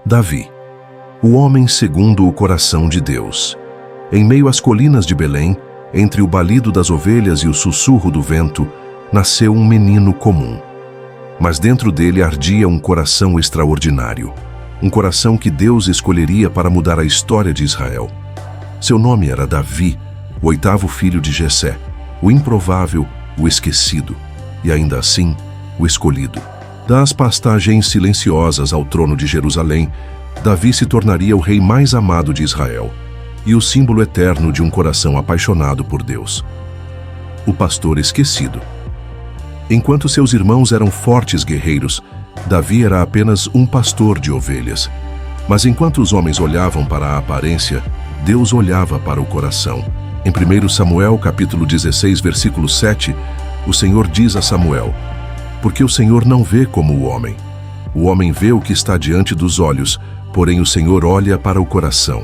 Davi, o homem segundo o coração de Deus. Em meio às colinas de Belém, entre o balido das ovelhas e o sussurro do vento, nasceu um menino comum. Mas dentro dele ardia um coração extraordinário, um coração que Deus escolheria para mudar a história de Israel. Seu nome era Davi, o 8º filho de Jessé, o improvável, o esquecido, e ainda assim, o escolhido. Das pastagens silenciosas ao trono de Jerusalém, Davi se tornaria o rei mais amado de Israel e o símbolo eterno de um coração apaixonado por Deus. O pastor esquecido. Enquanto seus irmãos eram fortes guerreiros, Davi era apenas um pastor de ovelhas. Mas enquanto os homens olhavam para a aparência, Deus olhava para o coração. Em 1 Samuel, capítulo 16, versículo 7, o Senhor diz a Samuel: porque o Senhor não vê como o homem vê o que está diante dos olhos, porém o Senhor olha para o coração.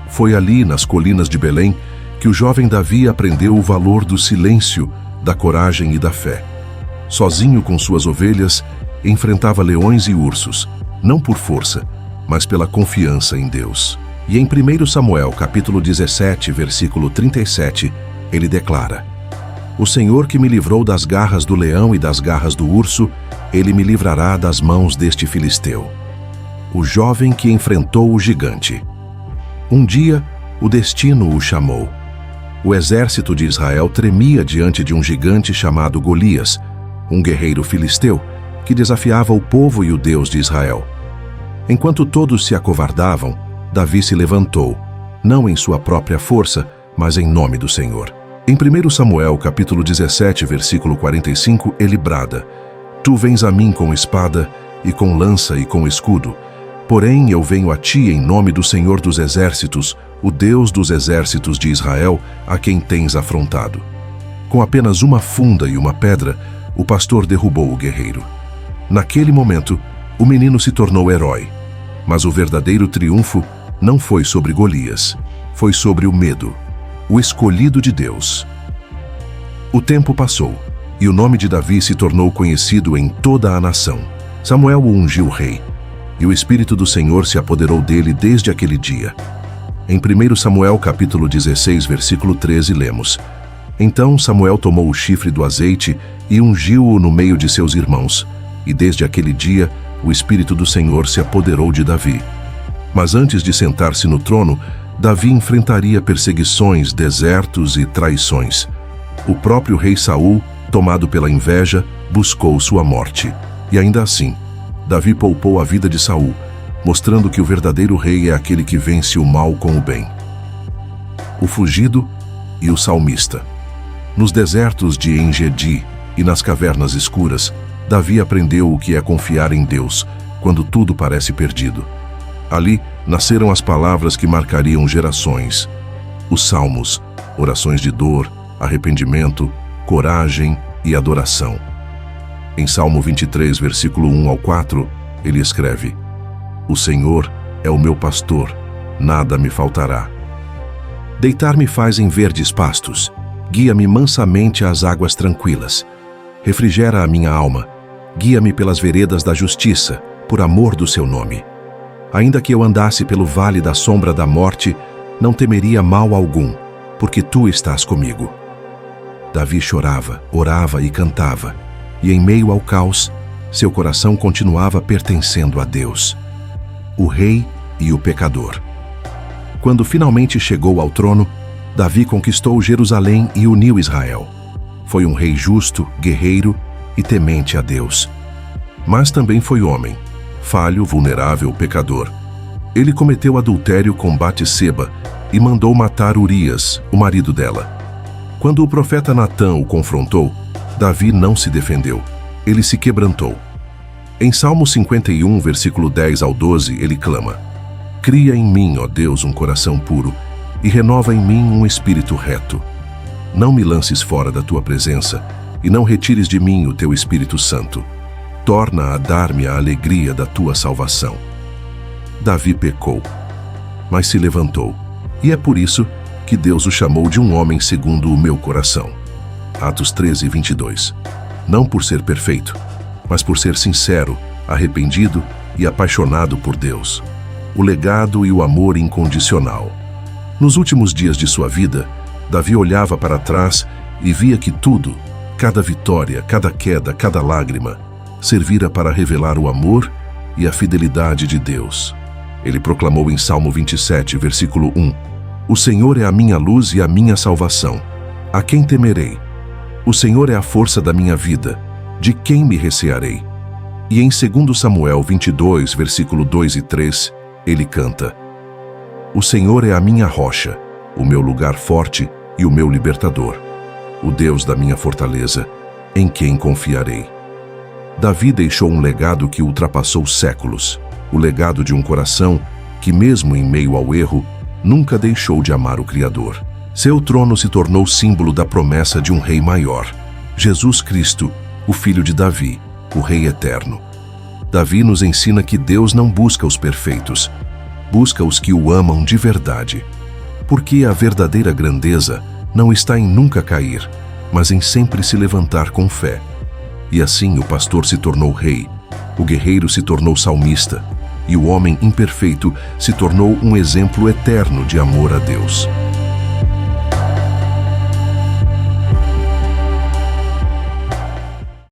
Foi ali, nas colinas de Belém, que o jovem Davi aprendeu o valor do silêncio, da coragem e da fé. Sozinho com suas ovelhas, enfrentava leões e ursos, não por força, mas pela confiança em Deus. E em 1 Samuel, capítulo 17, versículo 37, ele declara: o Senhor que me livrou das garras do leão e das garras do urso, ele me livrará das mãos deste filisteu. O jovem que enfrentou o gigante. Um dia, o destino o chamou. O exército de Israel tremia diante de um gigante chamado Golias, um guerreiro filisteu que desafiava o povo e o Deus de Israel. Enquanto todos se acovardavam, Davi se levantou, não em sua própria força, mas em nome do Senhor. Em 1 Samuel, capítulo 17, versículo 45, ele brada: tu vens a mim com espada, e com lança e com escudo, porém eu venho a ti em nome do Senhor dos Exércitos, o Deus dos exércitos de Israel, a quem tens afrontado. Com apenas uma funda e uma pedra, o pastor derrubou o guerreiro. Naquele momento, o menino se tornou herói. Mas o verdadeiro triunfo não foi sobre Golias, foi sobre o medo, o escolhido de Deus. O tempo passou, e o nome de Davi se tornou conhecido em toda a nação. Samuel o ungiu rei, e o Espírito do Senhor se apoderou dele desde aquele dia. Em 1 Samuel, capítulo 16, versículo 13, lemos: então Samuel tomou o chifre do azeite e ungiu-o no meio de seus irmãos, e desde aquele dia o Espírito do Senhor se apoderou de Davi. Mas antes de sentar-se no trono, Davi enfrentaria perseguições, desertos e traições. O próprio rei Saul, tomado pela inveja, buscou sua morte. E ainda assim, Davi poupou a vida de Saul, mostrando que o verdadeiro rei é aquele que vence o mal com o bem. O fugido e o salmista. Nos desertos de En-Gedi e nas cavernas escuras, Davi aprendeu o que é confiar em Deus, quando tudo parece perdido. Ali nasceram as palavras que marcariam gerações. Os salmos, orações de dor, arrependimento, coragem e adoração. Em Salmo 23, versículo 1 ao 4, ele escreve: o Senhor é o meu pastor, nada me faltará. Deitar-me faz em verdes pastos, guia-me mansamente às águas tranquilas. Refrigera a minha alma, guia-me pelas veredas da justiça, por amor do seu nome. Ainda que eu andasse pelo vale da sombra da morte, não temeria mal algum, porque tu estás comigo. Davi chorava, orava e cantava, e em meio ao caos, seu coração continuava pertencendo a Deus, o rei e o pecador. Quando finalmente chegou ao trono, Davi conquistou Jerusalém e uniu Israel. Foi um rei justo, guerreiro e temente a Deus. Mas também foi homem, falho, vulnerável, pecador. Ele cometeu adultério com Batseba e mandou matar Urias, o marido dela. Quando o profeta Natã o confrontou, Davi não se defendeu, ele se quebrantou. Em Salmo 51, versículo 10 ao 12, ele clama: cria em mim, ó Deus, um coração puro, e renova em mim um espírito reto. Não me lances fora da tua presença, e não retires de mim o teu Espírito Santo. Torna a dar-me a alegria da tua salvação. Davi pecou, mas se levantou, e é por isso que Deus o chamou de um homem segundo o meu coração. Atos 13, 22. Não por ser perfeito, mas por ser sincero, arrependido e apaixonado por Deus. O legado e o amor incondicional. Nos últimos dias de sua vida, Davi olhava para trás e via que tudo, cada vitória, cada queda, cada lágrima, servira para revelar o amor e a fidelidade de Deus. Ele proclamou em Salmo 27, versículo 1: O Senhor é a minha luz e a minha salvação. A quem temerei? O Senhor é a força da minha vida. De quem me recearei? E em 2 Samuel 22, versículo 2 e 3, ele canta: O Senhor é a minha rocha, o meu lugar forte e o meu libertador, o Deus da minha fortaleza, em quem confiarei. Davi deixou um legado que ultrapassou séculos, o legado de um coração que, mesmo em meio ao erro, nunca deixou de amar o Criador. Seu trono se tornou símbolo da promessa de um rei maior, Jesus Cristo, o filho de Davi, o Rei eterno. Davi nos ensina que Deus não busca os perfeitos, busca os que o amam de verdade. Porque a verdadeira grandeza não está em nunca cair, mas em sempre se levantar com fé. E assim o pastor se tornou rei, o guerreiro se tornou salmista, e o homem imperfeito se tornou um exemplo eterno de amor a Deus.